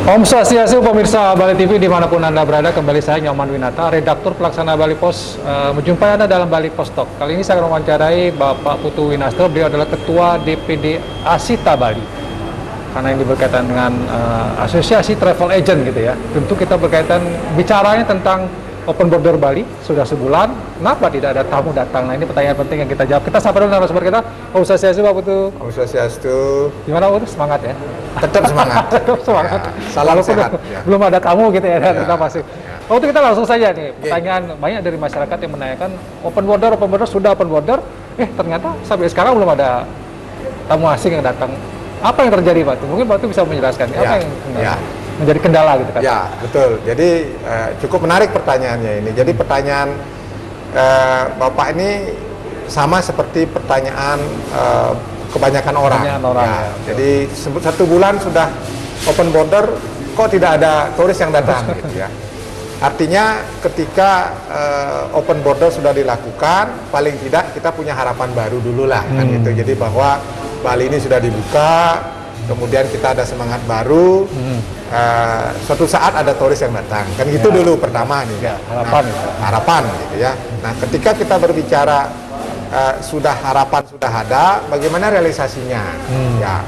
Om Swastiastu pemirsa Bali TV dimanapun Anda berada, kembali saya Nyoman Winata, redaktur pelaksana Bali Pos, menjumpai Anda dalam Bali Pos Talk. Kali ini saya akan mewawancarai Bapak Putu Winastro, beliau adalah Ketua DPD Asita Bali. Karena ini berkaitan dengan asosiasi travel agent gitu ya. Tentu kita berkaitan, bicaranya tentang Open Border Bali, sudah sebulan, kenapa tidak ada tamu datang? Nah ini pertanyaan penting yang kita jawab. Kita sapa dulu narasumber kita, Om Swastiastu Pak Putu. Om Swastiastu. Gimana Om, semangat ya? Tetap semangat. Tetap semangat. Ya, salam sehat. Ya. Belum ada tamu gitu ya, kita Ya. pasti. Waktu kita langsung saja nih, pertanyaan banyak dari masyarakat yang menanyakan Open Border, sudah Open Border, ternyata sampai sekarang belum ada tamu asing yang datang. Apa yang terjadi Pak? Mungkin Pak bisa menjelaskan apa yang menjadi kendala gitu kan? Ya, betul. Jadi cukup menarik pertanyaannya ini. Jadi pertanyaan Bapak ini sama seperti pertanyaan kebanyakan orang. Ya. Jadi 1 bulan sudah Open Border, kok tidak ada turis yang datang gitu ya. Artinya ketika Open Border sudah dilakukan, paling tidak kita punya harapan baru dulu lah kan gitu. Jadi bahwa Bali ini sudah dibuka, kemudian kita ada semangat baru, suatu saat ada turis yang datang, kan gitu dulu pertama nih. Harapan gitu ya. Nah ketika kita berbicara sudah harapan sudah ada, bagaimana realisasinya? Ya.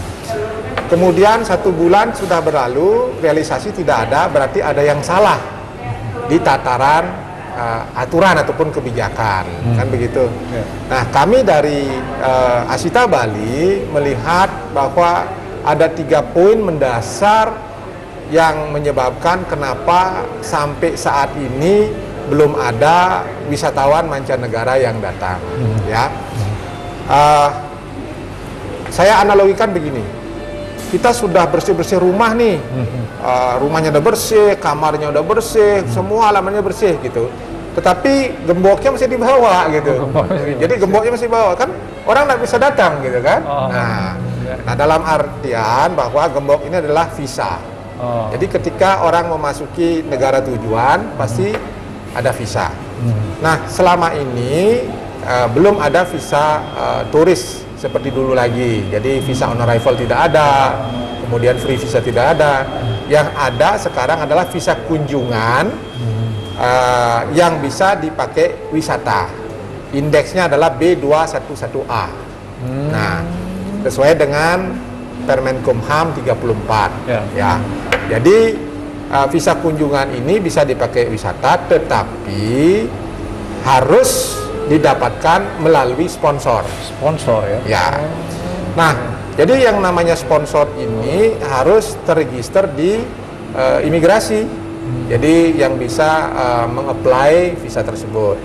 Kemudian 1 bulan sudah berlalu, realisasi tidak ada, berarti ada yang salah di tataran aturan ataupun kebijakan, kan begitu. Nah kami dari Asita Bali melihat bahwa ada 3 poin mendasar yang menyebabkan kenapa sampai saat ini belum ada wisatawan mancanegara yang datang. Ya, saya analogikan begini, kita sudah bersih-bersih rumah nih, rumahnya udah bersih, kamarnya udah bersih, semua halamannya bersih gitu. Tetapi gemboknya masih dibawa gitu. Jadi gemboknya masih dibawa, kan orang nggak bisa datang gitu kan. Nah dalam artian bahwa gembok ini adalah visa. Jadi ketika orang memasuki negara tujuan pasti ada visa. Nah selama ini belum ada visa turis seperti dulu lagi. Jadi visa on arrival tidak ada, kemudian free visa tidak ada. Yang ada sekarang adalah visa kunjungan yang bisa dipakai wisata. Indeksnya adalah B211A. Nah, sesuai dengan Permenkumham 34. Ya. Jadi visa kunjungan ini bisa dipakai wisata, tetapi harus didapatkan melalui sponsor. Sponsor ya? Ya. Nah, jadi yang namanya sponsor ini harus terregister di imigrasi. Jadi yang bisa mengapply visa tersebut.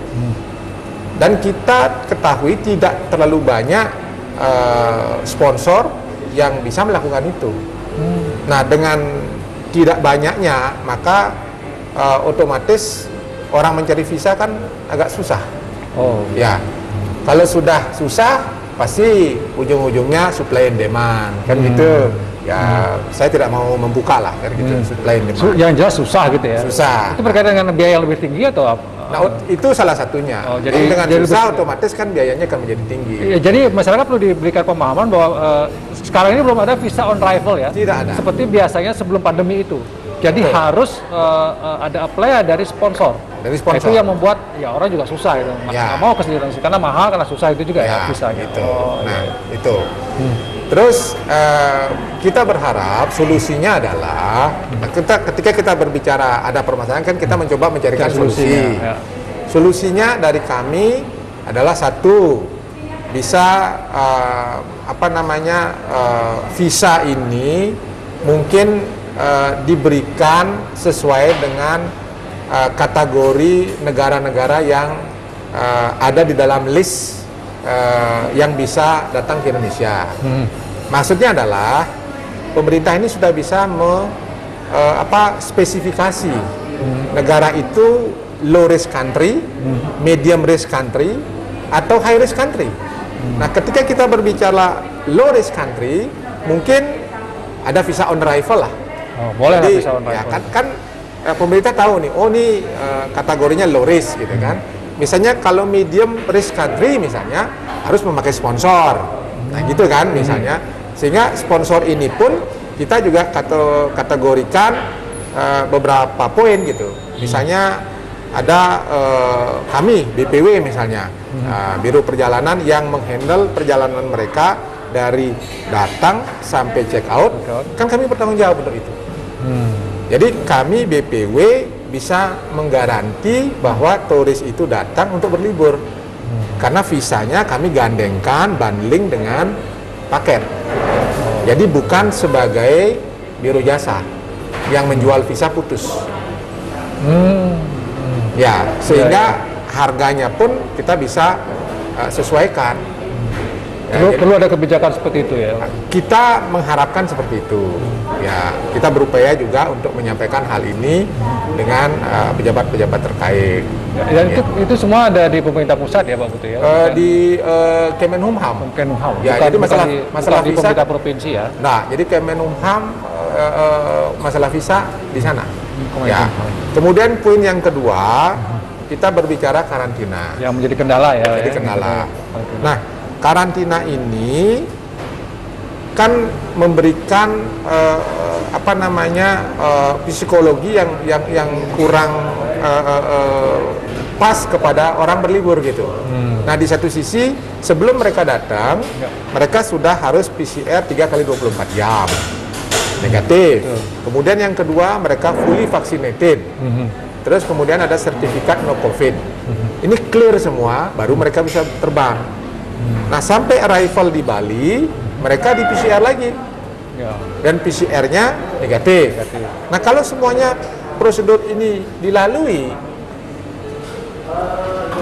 Dan kita ketahui tidak terlalu banyak sponsor yang bisa melakukan itu. Nah, dengan tidak banyaknya, maka otomatis orang mencari visa kan agak susah. Ya, kalau sudah susah, pasti ujung-ujungnya supply and demand, kan gitu. Ya, saya tidak mau membuka lah, kan gitu, supply and demand. Yang jelas susah gitu ya? Susah. Itu berkaitan dengan biaya yang lebih tinggi atau apa? Nah, itu salah satunya. Jadi dengan susah, otomatis kan biayanya akan menjadi tinggi. Ya, jadi masyarakat perlu diberikan pemahaman bahwa sekarang ini belum ada visa on arrival ya? Tidak ada. Seperti biasanya sebelum pandemi itu. Jadi harus ada apply dari sponsor. Dari sponsor. Itu yang membuat ya orang juga susah gitu. Nggak mau kesini karena mahal, karena susah itu juga ya visa gitu. Nah, itu. Terus kita berharap solusinya adalah ketika kita berbicara ada permasalahan kan kita mencoba mencarikan solusi. Solusinya dari kami adalah satu, bisa visa ini mungkin diberikan sesuai dengan kategori negara-negara yang ada di dalam list yang bisa datang ke Indonesia. Maksudnya adalah pemerintah ini sudah bisa spesifikasi negara itu low risk country, medium risk country, atau high risk country. Nah, ketika kita berbicara low risk country, mungkin ada visa on arrival lah. Boleh. Jadi, visa on arrival. Ya kan pemerintah tahu nih, ini kategorinya low risk gitu kan. Misalnya kalau medium risk country misalnya harus memakai sponsor. Nah gitu kan misalnya. Sehingga sponsor ini pun kita juga kategorikan beberapa poin gitu. Misalnya ada kami BPW misalnya, Biro Perjalanan yang menghandle perjalanan mereka dari datang sampai check out, kan kami bertanggung jawab untuk itu. Jadi kami BPW bisa menggaranti bahwa turis itu datang untuk berlibur, karena visanya kami gandengkan bundling dengan paket. Jadi bukan sebagai biro jasa yang menjual visa putus. Ya, sehingga harganya pun kita bisa sesuaikan. Perlu ada kebijakan seperti itu ya. Kita mengharapkan seperti itu. Ya, kita berupaya juga untuk menyampaikan hal ini dengan pejabat-pejabat terkait. Dan itu semua ada di pemerintah pusat ya Pak Putu ya? Di Kemenhumham. Ya, bukan, jadi masalah di visa pemerintah provinsi ya. Nah, jadi Kemenhumham masalah visa di sana. Ya. Kemudian poin yang kedua, kita berbicara karantina. Yang menjadi kendala ya. Jadi kendala. Nah, karantina ini kan memberikan psikologi yang kurang pas kepada orang berlibur gitu. Nah, di satu sisi sebelum mereka datang, mereka sudah harus PCR 3 kali 24 jam negatif. Kemudian yang kedua, mereka fully vaccinated. Terus kemudian ada sertifikat no COVID. Ini clear semua, baru mereka bisa terbang. Nah, sampai arrival di Bali, mereka di PCR lagi. Dan PCR-nya negatif. Nah, kalau semuanya prosedur ini dilalui,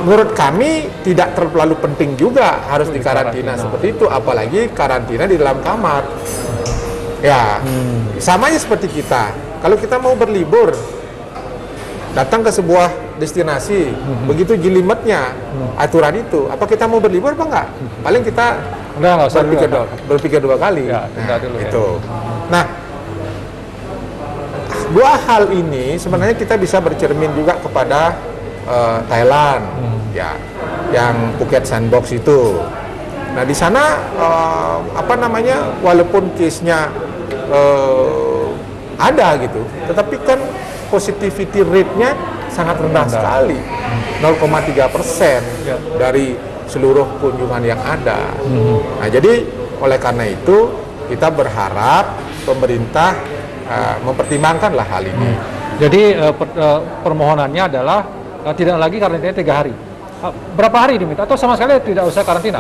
menurut kami tidak terlalu penting juga harus dikarantina seperti itu, apalagi karantina di dalam kamar. Ya, samanya seperti kita. Kalau kita mau berlibur, datang ke sebuah destinasi, begitu jelimetnya aturan itu, apa kita mau berlibur apa enggak? Paling kita nggak usah berpikir dua kali. Ya, dulu, itu. Nah, dua hal ini sebenarnya kita bisa bercermin juga kepada Thailand, ya, yang Phuket Sandbox itu. Nah, di sana walaupun case-nya ada gitu, tetapi kan positivity rate-nya sangat rendah sekali, 0,3% dari seluruh kunjungan yang ada. Nah, jadi oleh karena itu kita berharap pemerintah mempertimbangkanlah hal ini. Jadi permohonannya adalah tidak lagi karantina 3 hari. Berapa hari diminta atau sama sekali tidak usah karantina?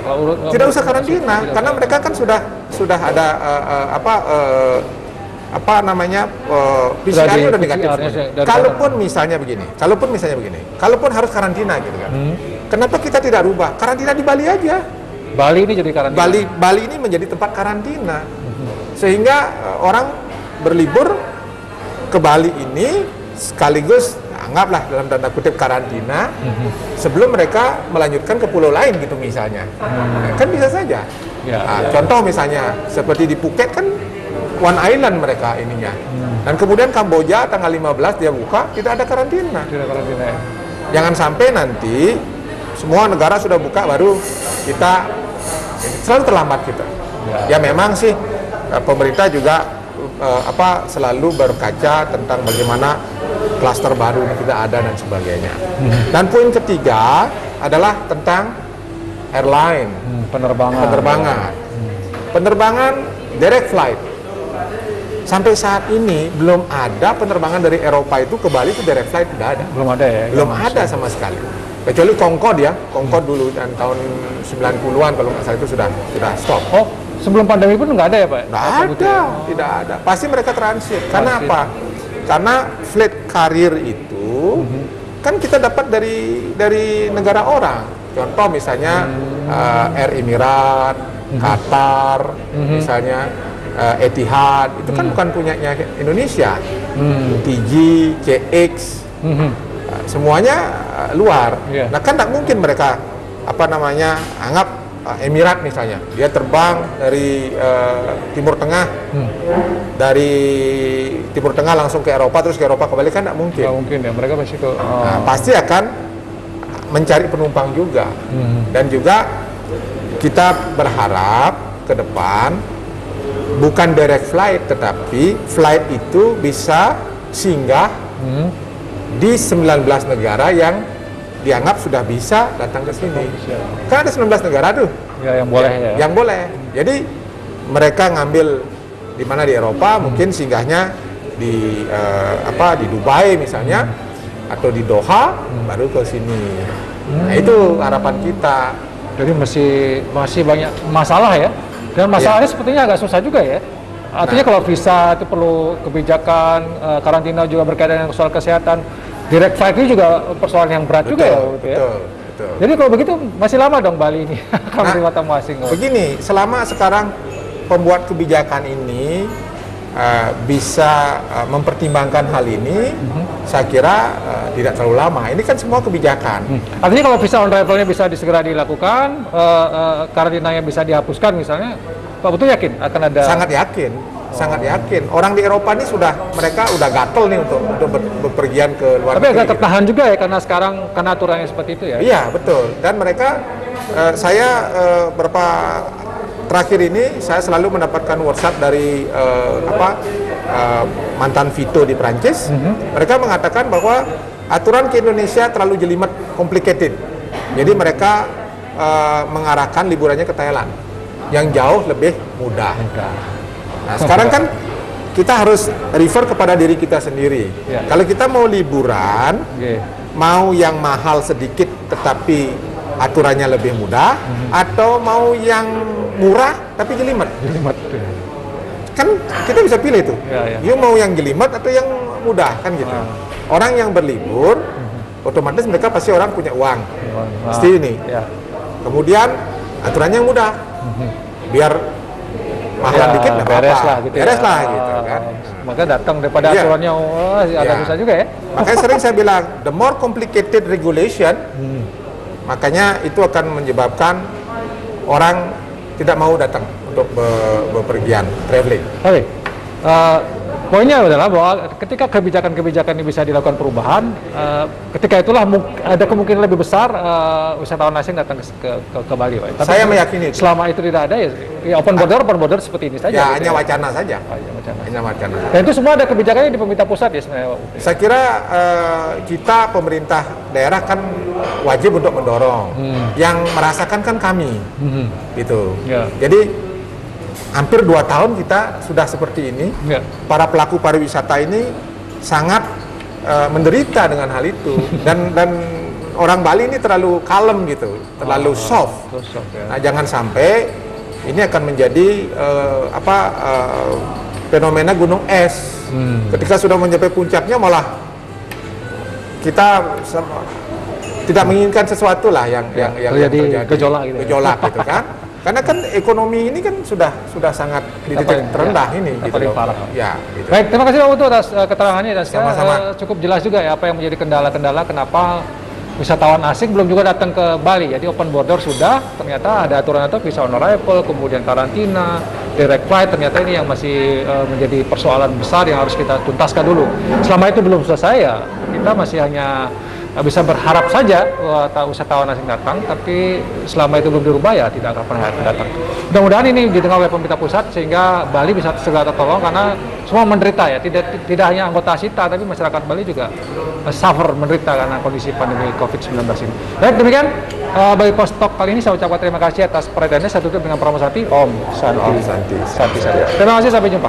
Tidak usah karantina, karena mereka kan sudah ada PCR-nya udah negatif. Kalaupun misalnya begini, kalaupun harus karantina gitu kan, kenapa kita tidak rubah karantina di Bali aja? Bali ini jadi karantina. Bali ini menjadi tempat karantina, sehingga orang berlibur ke Bali ini sekaligus anggaplah dalam tanda kutip karantina sebelum mereka melanjutkan ke pulau lain gitu misalnya. Kan bisa saja. Contoh misalnya seperti di Phuket kan One Island mereka ininya. Dan kemudian Kamboja tanggal 15 dia buka, tidak ada karantina. Tidak karantina ya. Jangan sampai nanti semua negara sudah buka baru kita selalu terlambat kita. Ya memang sih pemerintah juga selalu berkaca tentang bagaimana klaster baru yang tidak ada dan sebagainya. Dan poin ketiga adalah tentang airline, penerbangan direct flight. Sampai saat ini belum ada penerbangan dari Eropa itu ke Bali itu direct flight, tidak ada. Belum ada ya? Belum ada sama sekali. Kecuali Concorde ya, Concorde dulu dan tahun 90-an kalau nggak salah itu sudah stop. Oh, sebelum pandemi pun nggak ada ya Pak? Nggak ada, tidak ada. Pasti mereka transit. Karena apa? Karena flight carrier itu kan kita dapat dari negara orang. Contoh misalnya Air Emirat, Qatar, misalnya Etihad, itu kan bukan punyanya Indonesia. TG, CX, semuanya luar. Nah kan tak mungkin mereka anggap Emirat misalnya, dia terbang dari Timur Tengah, dari Timur Tengah langsung ke Eropa, terus ke Eropa kembali, kan tak mungkin. Nggak mungkin ya, mereka pasti Nah, pasti akan mencari penumpang juga. Dan juga kita berharap ke depan bukan direct flight, tetapi flight itu bisa singgah di 19 negara yang dianggap sudah bisa datang ke sini. Kan ada 19 negara tuh. Ya, yang boleh ya. Yang boleh. Jadi mereka ngambil di mana di Eropa, mungkin singgahnya di di Dubai misalnya, atau di Doha, baru ke sini. Nah, itu harapan kita. Jadi masih banyak masalah ya. Dan masalahnya sepertinya agak susah juga ya. Artinya kalau visa itu perlu kebijakan, karantina juga berkaitan dengan soal kesehatan. Direct flight ini juga persoalan yang berat juga ya. Betul. Jadi kalau begitu masih lama dong Bali ini akan menerima tamu asing. Begini, selama sekarang pembuat kebijakan ini bisa mempertimbangkan hal ini, saya kira tidak terlalu lama. Ini kan semua kebijakan. Artinya kalau visa on arrival-nya bisa segera dilakukan, karantinanya bisa dihapuskan misalnya, Pak Putu yakin akan ada? Sangat yakin. Orang di Eropa ini mereka udah gatel nih untuk bepergian ke luar negeri. Tapi agak gitu. tertahan juga ya karena sekarang aturannya seperti itu ya? Iya, betul. Dan mereka, saya beberapa terakhir ini saya selalu mendapatkan WhatsApp dari mantan Vito di Prancis. Mereka mengatakan bahwa aturan ke Indonesia terlalu jelimet, complicated. Jadi mereka mengarahkan liburannya ke Thailand yang jauh lebih mudah. Nah, sekarang kan kita harus refer kepada diri kita sendiri. Kalau kita mau liburan, mau yang mahal sedikit tetapi aturannya lebih mudah, atau mau yang murah tapi jelimet. Kan kita bisa pilih tuh. You mau yang jelimet atau yang mudah, kan gitu. Orang yang berlibur, otomatis mereka pasti orang punya uang. Pasti ini. Kemudian aturannya yang mudah. Biar mahal dikit nggak beres apa-apa. lah gitu. Beres lah gitu kan. Maka datang daripada aturannya agak susah juga ya. Makanya sering saya bilang, the more complicated regulation, makanya itu akan menyebabkan orang tidak mau datang untuk bepergian, traveling. Oke. Poinnya adalah bahwa ketika kebijakan-kebijakan ini bisa dilakukan perubahan, ketika itulah ada kemungkinan lebih besar wisatawan asing datang ke Bali, Pak. Tapi saya meyakini itu. Selama itu tidak ada ya open border seperti ini saja. Ya, gitu hanya wacana saja. Hanya wacana. Dan itu semua ada kebijakannya di pemerintah pusat ya sebenarnya, Pak. Saya kira kita pemerintah daerah kan wajib untuk mendorong. Yang merasakan kan kami, gitu. Jadi hampir 2 tahun kita sudah seperti ini. Para pelaku pariwisata ini sangat menderita dengan hal itu. Dan orang Bali ini terlalu kalem gitu, terlalu soft. Nah, jangan sampai ini akan menjadi fenomena gunung es. Ketika sudah mencapai puncaknya malah kita tidak menginginkan sesuatu lah yang terjadi gejolak gitu kan. Karena kan ekonomi ini kan sudah sangat di titik terendah ini gitu. Parah. Ya, gitu. Baik, terima kasih Pak Putu atas keterangannya dan sama-sama. Cukup jelas juga ya apa yang menjadi kendala-kendala kenapa wisatawan asing belum juga datang ke Bali. Jadi open border sudah, ternyata ada aturan itu visa on arrival, kemudian karantina, direct flight, ternyata ini yang masih menjadi persoalan besar yang harus kita tuntaskan dulu. Selama itu belum selesai ya, kita masih hanya bisa berharap saja wisatawan asing datang, tapi selama itu belum dirubah ya tidak akan pernah datang. Mudah-mudahan ini didengar oleh pemerintah pusat sehingga Bali bisa segera tertolong karena semua menderita ya, tidak hanya anggota ASITA tapi masyarakat Bali juga suffer menderita karena kondisi pandemi COVID-19 ini. Baik, demikian bagi Postok kali ini saya ucapkan terima kasih atas perhatiannya. Saya tutup dengan Pramu Santi. Om Santi. Terima kasih, sampai jumpa.